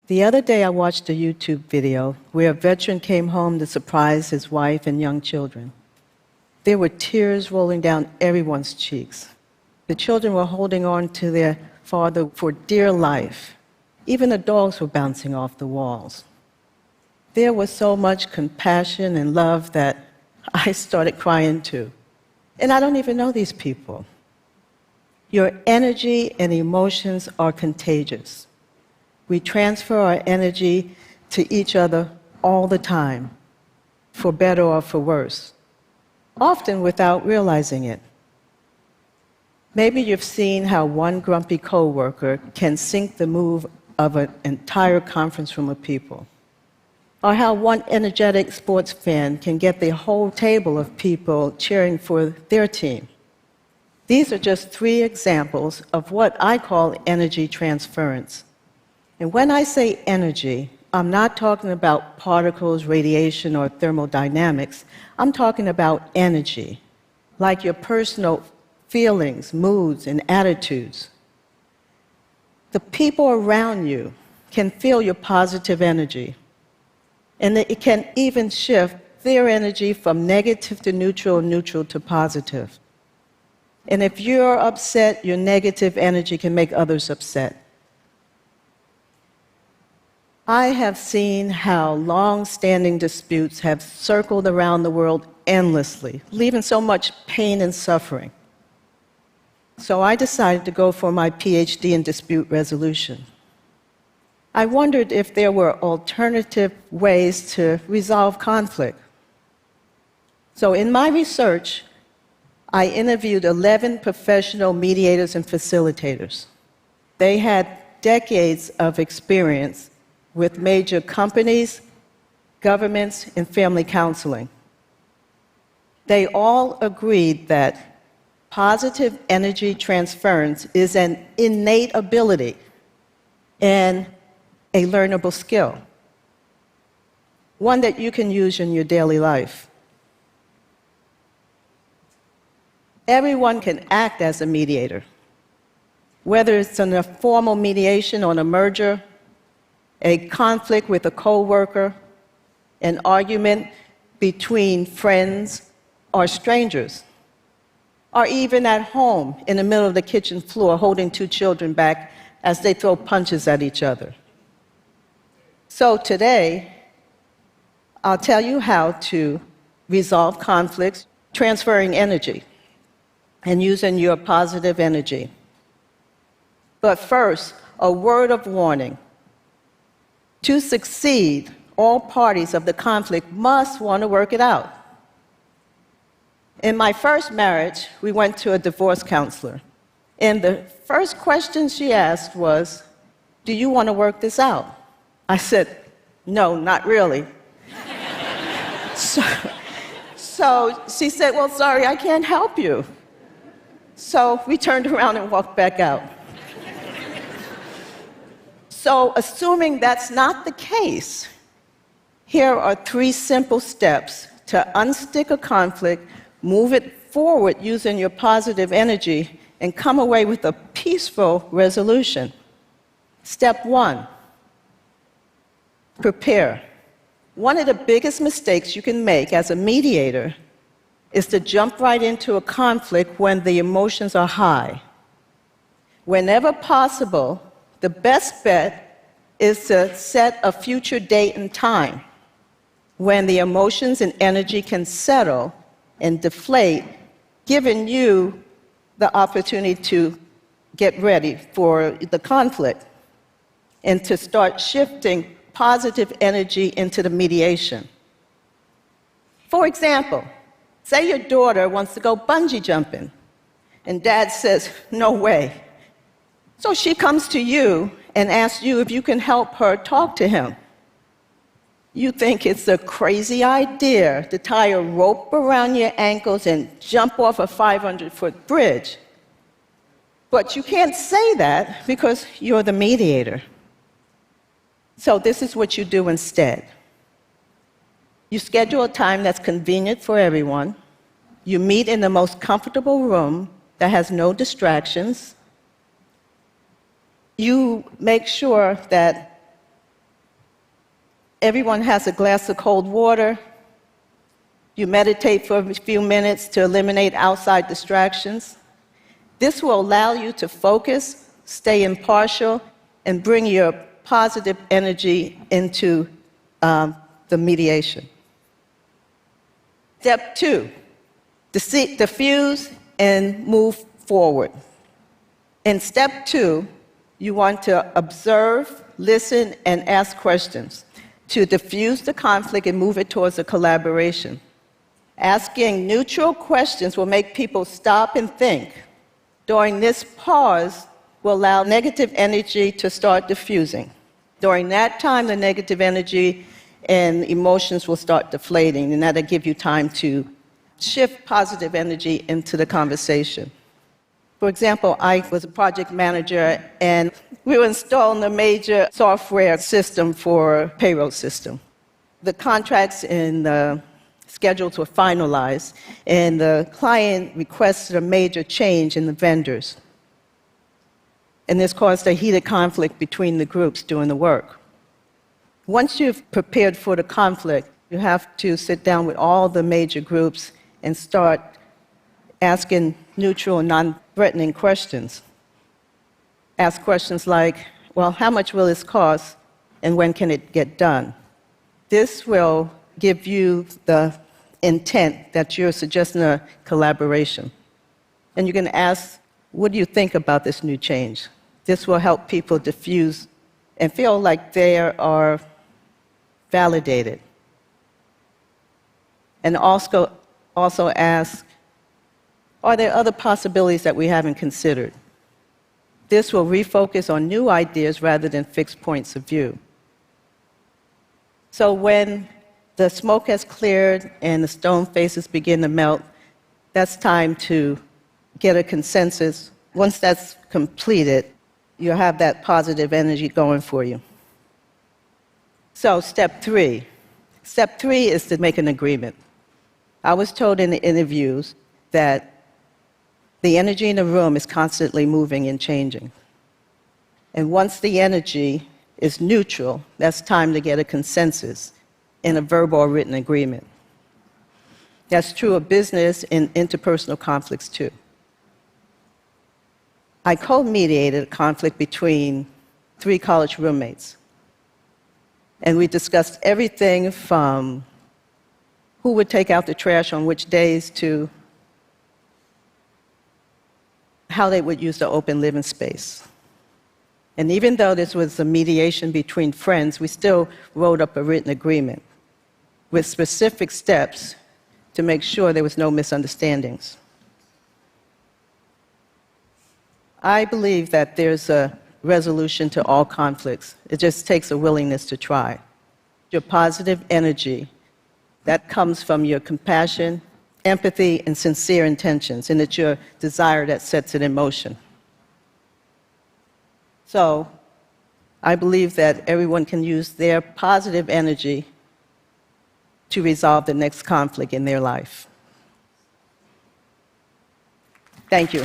The other day I watched a YouTube video where a veteran came home to surprise his wife and young children. There were tears rolling down everyone's cheeks. The children were holding on to their father for dear life. Even the dogs were bouncing off the walls. There was so much compassion and love that I started crying too. And I don't even know these people. Your energy and emotions are contagious. We transfer our energy to each other all the time, for better or for worse, often without realizing it. Maybe you've seen how one grumpy coworker can sink the mood of an entire conference room of people, or how one energetic sports fan can get the whole table of people cheering for their team. These are just 3 examples of what I call energy transference. And when I say energy, I'm not talking about particles, radiation, or thermodynamics. I'm talking about energy, like your personal feelings, moods, and attitudes. The people around you can feel your positive energy, and it can even shift their energy from negative to neutral, neutral to positive. And if you're upset, your negative energy can make others upset. I have seen how long-standing disputes have circled around the world endlessly, leaving so much pain and suffering. So I decided to go for my PhD in dispute resolution. I wondered if there were alternative ways to resolve conflict. So in my research, I interviewed 11 professional mediators and facilitators. They had decades of experience with major companies, governments, and family counseling. They all agreed that positive energy transference is an innate ability and a learnable skill, one that you can use in your daily life. Everyone can act as a mediator, whether it's in a formal mediation on a merger, a conflict with a coworker, an argument between friends or strangers, or even at home in the middle of the kitchen floor holding 2 children back as they throw punches at each other. So today, I'll tell you how to resolve conflicts, transferring energy, and using your positive energy. But first, a word of warning. To succeed, all parties of the conflict must want to work it out. In my first marriage, we went to a divorce counselor. And the first question she asked was, "Do you want to work this out?" I said, "No, not really." So she said, "Well, sorry, I can't help you." So we turned around and walked back out. So, assuming that's not the case, here are 3 simple steps to unstick a conflict, move it forward using your positive energy, and come away with a peaceful resolution. Step 1, prepare. One of the biggest mistakes you can make as a mediator is to jump right into a conflict when the emotions are high. Whenever possible, the best bet is to set a future date and time when the emotions and energy can settle and deflate, giving you the opportunity to get ready for the conflict and to start shifting positive energy into the mediation. For example, say your daughter wants to go bungee jumping, and dad says, "No way." So she comes to you and asks you if you can help her talk to him. You think it's a crazy idea to tie a rope around your ankles and jump off a 500-foot bridge. But you can't say that because you're the mediator. So this is what you do instead. You schedule a time that's convenient for everyone. You meet in the most comfortable room that has no distractions. You make sure that everyone has a glass of cold water. You meditate for a few minutes to eliminate outside distractions. This will allow you to focus, stay impartial, and bring your positive energy into the mediation. Step 2, diffuse and move forward. In step 2, you want to observe, listen, and ask questions to diffuse the conflict and move it towards a collaboration. Asking neutral questions will make people stop and think. During this pause, will allow negative energy to start diffusing. During that time, the negative energy and emotions will start deflating, and that'll give you time to shift positive energy into the conversation. For example, I was a project manager, and we were installing a major software system for payroll system. The contracts and the schedules were finalized, and the client requested a major change in the vendors. And this caused a heated conflict between the groups doing the work. Once you've prepared for the conflict, you have to sit down with all the major groups and start asking neutral and non-threatening questions. Ask questions like, well, how much will this cost and when can it get done? This will give you the intent that you're suggesting a collaboration. And you can ask, what do you think about this new change? This will help people diffuse and feel like they are validated. And also ask, are there other possibilities that we haven't considered? This will refocus on new ideas rather than fixed points of view. So when the smoke has cleared and the stone faces begin to melt, that's time to get a consensus. Once that's completed, you'll have that positive energy going for you. So step 3. Step 3 is to make an agreement. I was told in the interviews that the energy in the room is constantly moving and changing. And once the energy is neutral, that's time to get a consensus in a verbal or written agreement. That's true of business and interpersonal conflicts too. I co-mediated a conflict between 3 college roommates. And we discussed everything from who would take out the trash on which days to how they would use the open living space. And even though this was a mediation between friends, we still wrote up a written agreement with specific steps to make sure there was no misunderstandings. I believe that there's a resolution to all conflicts. It just takes a willingness to try. Your positive energy that comes from your compassion, empathy, and sincere intentions, and it's your desire that sets it in motion. So I believe that everyone can use their positive energy to resolve the next conflict in their life. Thank you.